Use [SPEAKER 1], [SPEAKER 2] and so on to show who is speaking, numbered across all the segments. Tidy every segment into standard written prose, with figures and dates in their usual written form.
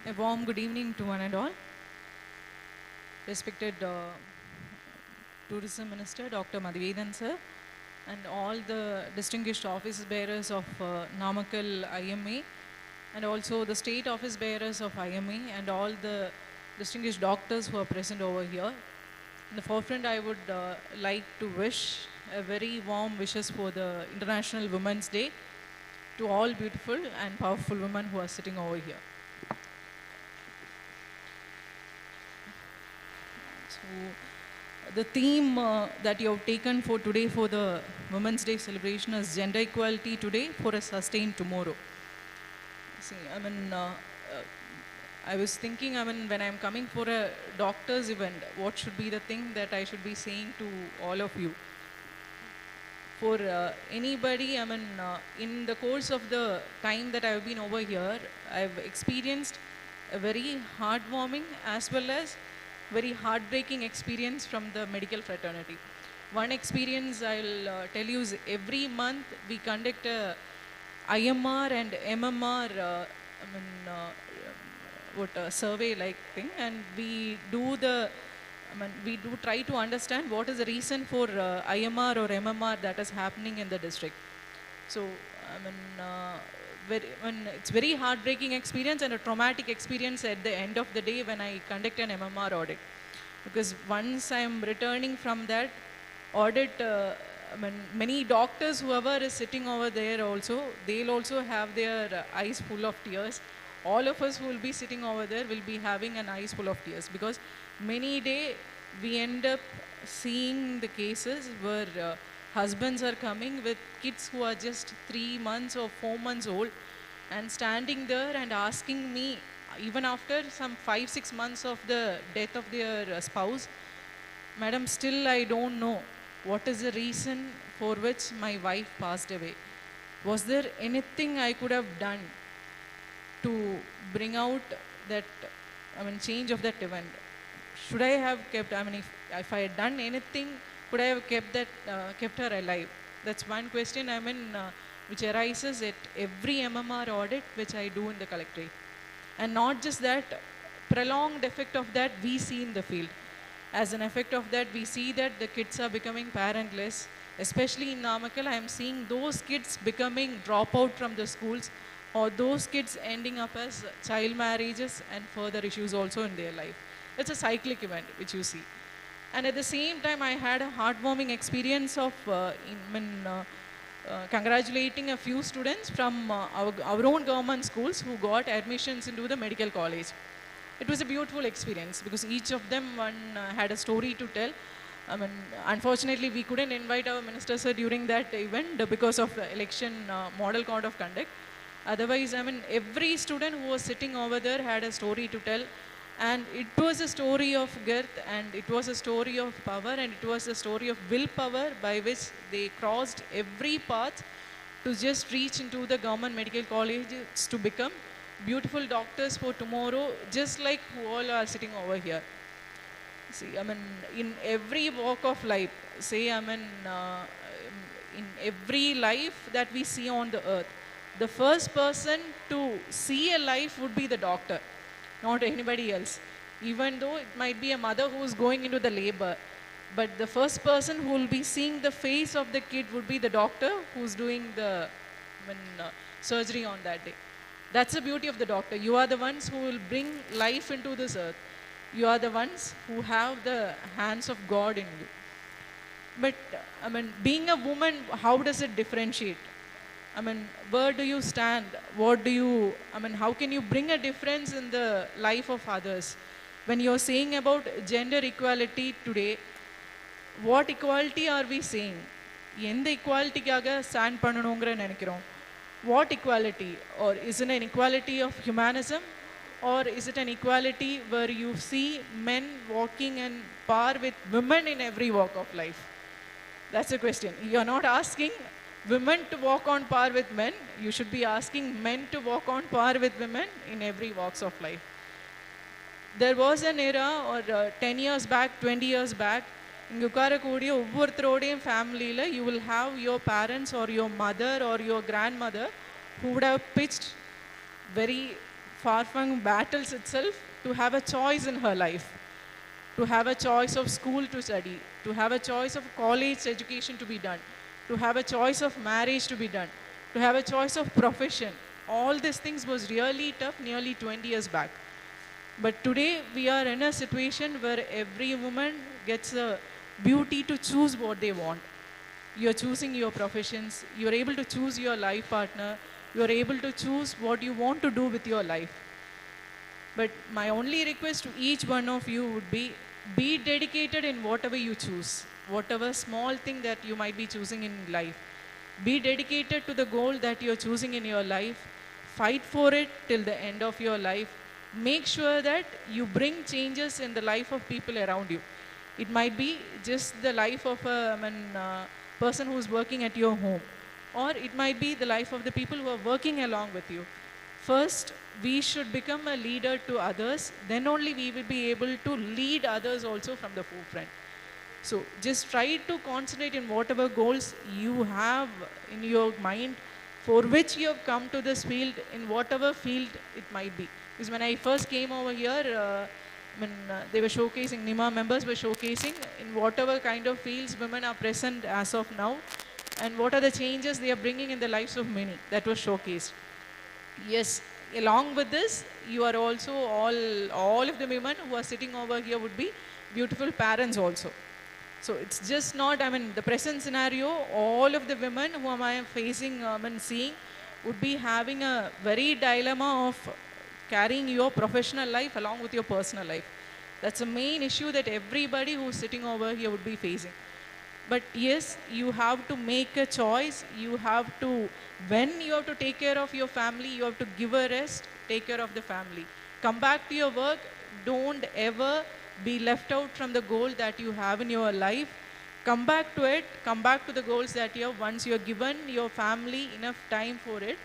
[SPEAKER 1] A warm good evening to one and all. Respected Tourism Minister Dr. Madhivanan sir and all the distinguished office bearers of Namakkal IMA and also the state office bearers of IMA and all the distinguished doctors who are present over here. In the forefront, I would like to wish a very warm wishes for the International Women's Day to all beautiful and powerful women who are sitting over here. So, the theme that you have taken for today for the Women's Day celebration is gender equality today for a sustained tomorrow. See, I was thinking, when I'm coming for a doctor's event, what should be the thing that I should be saying to all of you? For anybody, in the course of the time that I've been over here, I've experienced a very heartwarming as well as very heartbreaking experience from the medical fraternity. One experience I'll tell you is every month we conduct a IMR and MMR survey like thing, and we do try to understand what is the reason for IMR or MMR that is happening in the district. So, it's very heartbreaking experience and a traumatic experience at the end of the day when I conduct an MMR audit. Because once I am returning from that audit, many doctors, whoever is sitting over there also, they'll also have their eyes full of tears. All of us who will be sitting over there will be having an eyes full of tears, because many day we end up seeing the cases where husbands are coming with kids who are just 3 months or 4 months old and standing there and asking me, even after some 5-6 months of the death of their spouse, madam, still I don't know what is the reason for which my wife passed away. Was there anything I could have done to bring out that, change of that event? Should I have kept, if I had done anything, could I have kept her alive? That's one question, which arises at every MMR audit which I do in the collectorate. And not just that, prolonged effect of that we see in the field. As an effect of that, we see that the kids are becoming parentless. Especially in Namakkal, I am seeing those kids becoming dropout from the schools, or those kids ending up as child marriages and further issues also in their life. It's a cyclic event which you see. And at the same time, I had a heartwarming experience of congratulating a few students from our own government schools who got admissions into the medical college. It was a beautiful experience because each of them had a story to tell. Unfortunately, we couldn't invite our minister sir during that event because of the election model code of conduct. Otherwise, every student who was sitting over there had a story to tell. And it was a story of girth, and it was a story of power, and it was a story of willpower by which they crossed every path to just reach into the government medical colleges to become beautiful doctors for tomorrow, just like who all are sitting over here. See, in every walk of life, in every life that we see on the earth, the first person to see a life would be the doctor, not anybody else. Even though it might be a mother who is going into the labor, but the first person who will be seeing the face of the kid would be the doctor who's doing the surgery on that day. That's the beauty of the doctor. You are the ones who will bring life into this earth. You are the ones who have the hands of God in you. But, being a woman, how does it differentiate? Where do you stand? What do you, how can you bring a difference in the life of others? When you're saying about gender equality today, what equality are we saying? எந்த equalityக்காக stand பண்ணணுங்கிற நினைக்கிறோம்? What equality? Or is it an equality of humanism? Or is it an equality where you see men walking in par with women in every walk of life? That's the question. You're not asking women to walk on par with men. You should be asking men to walk on par with women in every walks of life. There was an era, or 10 years back, 20 years back, இங்கே உட்காரக்கூடிய ஒவ்வொருத்தரோடையும் ஃபேமிலியில் you will have your parents or your mother or your grandmother who would have pitched very far-flung battles itself to have a choice in her life, to have a choice of school to study, to have a choice of college education to be done, to have a choice of marriage to be done, to have a choice of profession. All these things was really tough nearly 20 years back. But today we are in a situation where every woman gets a beauty to choose what they want. You're choosing your professions, you're able to choose your life partner, you're able to choose what you want to do with your life. But my only request to each one of you would be dedicated in whatever you choose, whatever small thing that you might be choosing in life. Be dedicated to the goal that you're choosing in your life. Fight for it till the end of your life. Make sure that you bring changes in the life of people around you. It might be just the life of a person who's working at your home, or it might be the life of the people who are working along with you. First, we should become a leader to others, then only we will be able to lead others also from the forefront. So just try to concentrate in whatever goals you have in your mind for which you have come to this field, in whatever field it might be. Because when I first came over here, they were showcasing, NIMA members were showcasing in whatever kind of fields women are present as of now, and what are the changes they are bringing in the lives of many. That was showcased. Yes, along with this, you are also all of the women who are sitting over here would be beautiful parents also. So it's just not, the present scenario, all of the women who am I facing, seeing, would be having a very dilemma of carrying your professional life along with your personal life. That's a main issue that everybody who's sitting over here would be facing. But yes, you have to make a choice. You have to, when you have to take care of your family, you have to give a rest, take care of the family. Come back to your work. Don't ever be left out from the goal that you have in your life. Come back to it. Come back to the goals that you have. Once you have given your family enough time for it,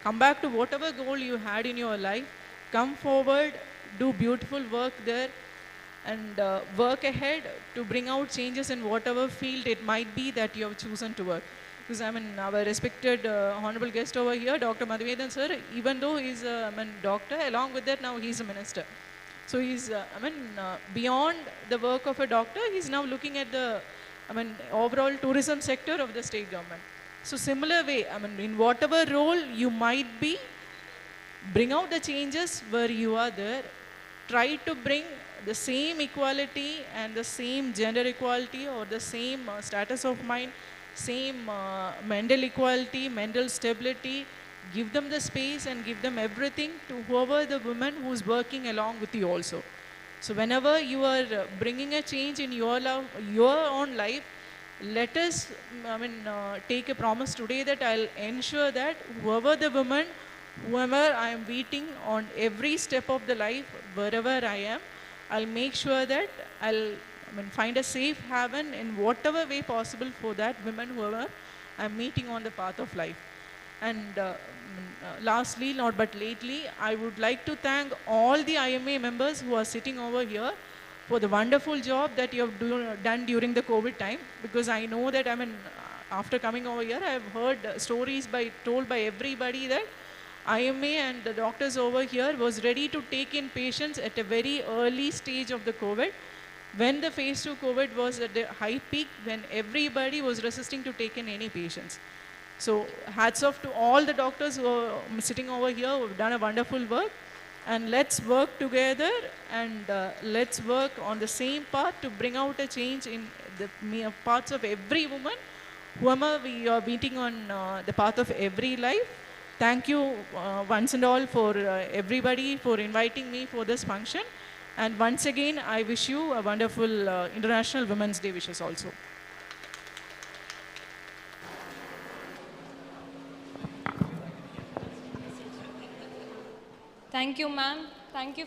[SPEAKER 1] come back to whatever goal you had in your life. Come forward, do beautiful work there, and work ahead to bring out changes in whatever field it might be that you have chosen to work. Because our respected honorable guest over here, Dr. Madhuvedan sir, even though he's a doctor, along with that now he's a minister. So he's, beyond the work of a doctor, he's now looking at the, overall tourism sector of the state government. So similar way, in whatever role you might be, bring out the changes where you are there. Try to bring the same equality and the same gender equality, or the same status of mind, same mental equality, mental stability. Give them the space and give them everything to whoever the woman who's working along with you also. So whenever you are bringing a change in your own life, let us take a promise today that I'll ensure that whoever I am meeting on every step of the life, wherever I am, I'll make sure that I'll find a safe haven in whatever way possible for that women whoever I'm meeting on the path of life. And lastly, not but lately, I would like to thank all the IMA members who are sitting over here for the wonderful job that you have done during the COVID time. Because I know that, after coming over here, I have heard stories told by everybody that IMA and the doctors over here was ready to take in patients at a very early stage of the COVID, when the phase 2 COVID was at the high peak, when everybody was resisting to take in any patients. So hats off to all the doctors who are sitting over here who have done a wonderful work. And let's work together, and let's work on the same path to bring out a change in the parts of every woman, whoever we are meeting on the path of every life. Thank you once and all for everybody for inviting me for this function. And once again, I wish you a wonderful International Women's Day wishes also.
[SPEAKER 2] Thank you, ma'am. Thank you for